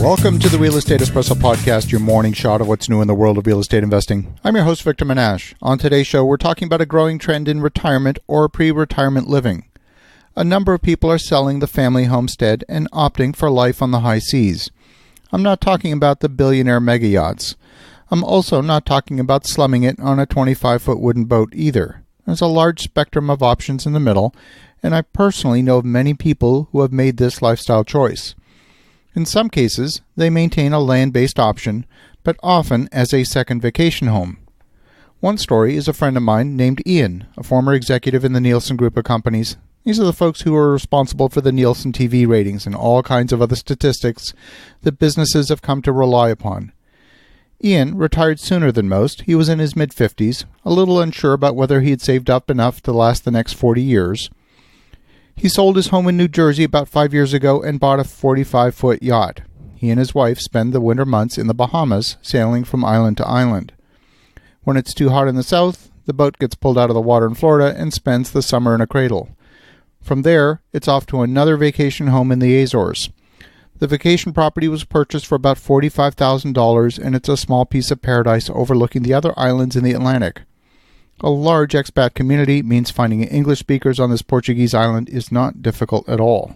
Welcome to the Real Estate Espresso Podcast, your morning shot of what's new in the world of real estate investing. I'm your host, Victor Menashe. On today's show, we're talking about a growing trend in retirement or pre-retirement living. A number of people are selling the family homestead and opting for life on the high seas. I'm not talking about the billionaire mega-yachts. I'm also not talking about slumming it on a 25-foot wooden boat either. There's a large spectrum of options in the middle, and I personally know of many people who have made this lifestyle choice. In some cases, they maintain a land-based option, but often as a second vacation home. One story is a friend of mine named Ian, a former executive in the Nielsen Group of Companies. These are the folks who are responsible for the Nielsen TV ratings and all kinds of other statistics that businesses have come to rely upon. Ian retired sooner than most. He was in his mid-50s, a little unsure about whether he had saved up enough to last the next 40 years. He sold his home in New Jersey about 5 years ago and bought a 45-foot yacht. He and his wife spend the winter months in the Bahamas, sailing from island to island. When it's too hot in the south, the boat gets pulled out of the water in Florida and spends the summer in a cradle. From there, it's off to another vacation home in the Azores. The vacation property was purchased for about $45,000, and it's a small piece of paradise overlooking the other islands in the Atlantic. A large expat community means finding English speakers on this Portuguese island is not difficult at all.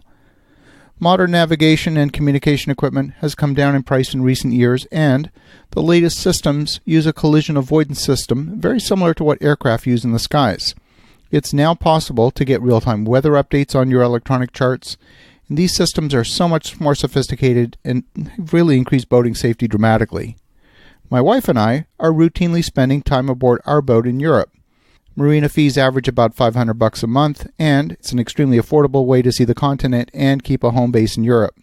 Modern navigation and communication equipment has come down in price in recent years, and the latest systems use a collision avoidance system very similar to what aircraft use in the skies. It's now possible to get real-time weather updates on your electronic charts, and these systems are so much more sophisticated and have really increased boating safety dramatically. My wife and I are routinely spending time aboard our boat in Europe. Marina fees average about $500 a month, and it's an extremely affordable way to see the continent and keep a home base in Europe.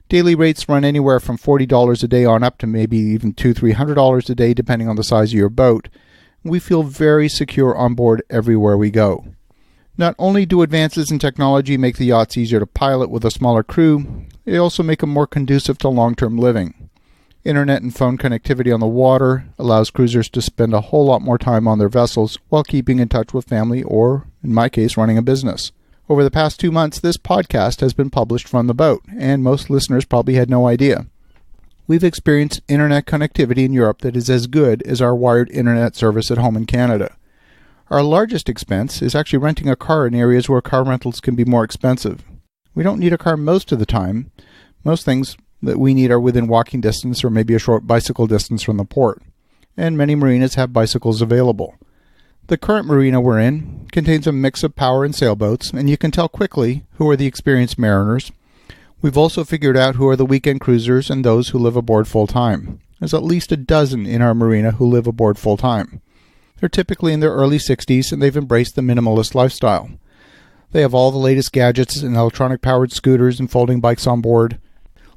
Daily rates run anywhere from $40 a day on up to maybe even $200-300 a day depending on the size of your boat. We feel very secure on board everywhere we go. Not only do advances in technology make the yachts easier to pilot with a smaller crew, they also make them more conducive to long-term living. Internet and phone connectivity on the water allows cruisers to spend a whole lot more time on their vessels while keeping in touch with family or, in my case, running a business. Over the past 2 months, this podcast has been published from the boat, and most listeners probably had no idea. We've experienced internet connectivity in Europe that is as good as our wired internet service at home in Canada. Our largest expense is actually renting a car in areas where car rentals can be more expensive. We don't need a car most of the time. Most things that we need are within walking distance or maybe a short bicycle distance from the port, and many marinas have bicycles available. The current marina we're in contains a mix of power and sailboats, and you can tell quickly who are the experienced mariners. We've also figured out who are the weekend cruisers and those who live aboard full-time. There's at least a dozen in our marina who live aboard full-time. They're typically in their early 60s, and they've embraced the minimalist lifestyle. They have all the latest gadgets and electronic-powered scooters and folding bikes on board.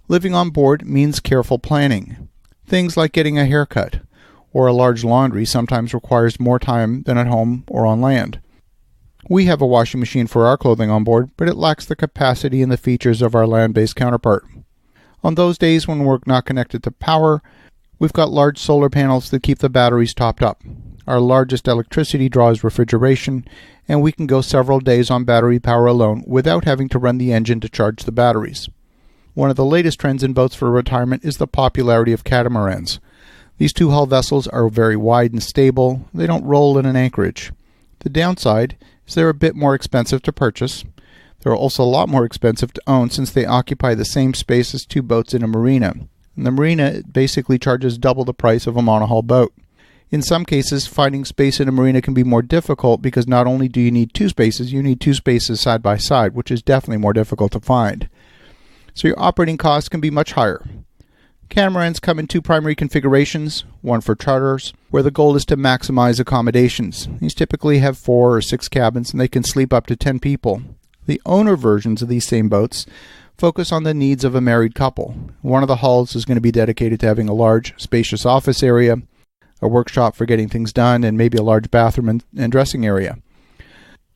Living on board means careful planning. Things like getting a haircut or a large laundry sometimes requires more time than at home or on land. We have a washing machine for our clothing on board, but it lacks the capacity and the features of our land-based counterpart. On those days when we're not connected to power, we've got large solar panels that keep the batteries topped up. Our largest electricity draw is refrigeration, and we can go several days on battery power alone without having to run the engine to charge the batteries. One of the latest trends in boats for retirement is the popularity of catamarans. These two-hull vessels are very wide and stable. They don't roll in an anchorage. The downside is they're a bit more expensive to purchase. They're also a lot more expensive to own since they occupy the same space as two boats in a marina. And the marina basically charges double the price of a monohull boat. In some cases, finding space in a marina can be more difficult because not only do you need two spaces, you need two spaces side by side, which is definitely more difficult to find. So your operating costs can be much higher. Catamarans come in two primary configurations, one for charters, where the goal is to maximize accommodations. These typically have 4 or 6 cabins, and they can sleep up to 10 people. The owner versions of these same boats focus on the needs of a married couple. One of the hulls is going to be dedicated to having a large, spacious office area, a workshop for getting things done, and maybe a large bathroom and dressing area.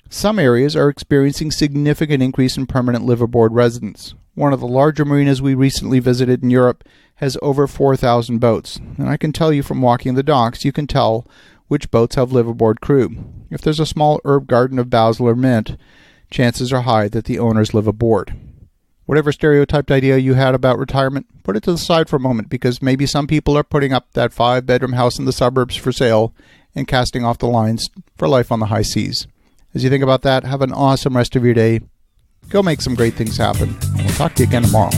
Some areas are experiencing significant increase in permanent liveaboard residents. One of the larger marinas we recently visited in Europe has over 4,000 boats, and I can tell you from walking the docks, you can tell which boats have liveaboard crew. If there's a small herb garden of basil or mint, chances are high that the owners live aboard. Whatever stereotyped idea you had about retirement, put it to the side for a moment, because maybe some people are putting up that 5-bedroom house in the suburbs for sale and casting off the lines for life on the high seas. As you think about that, have an awesome rest of your day. Go make some great things happen. We'll talk to you again tomorrow.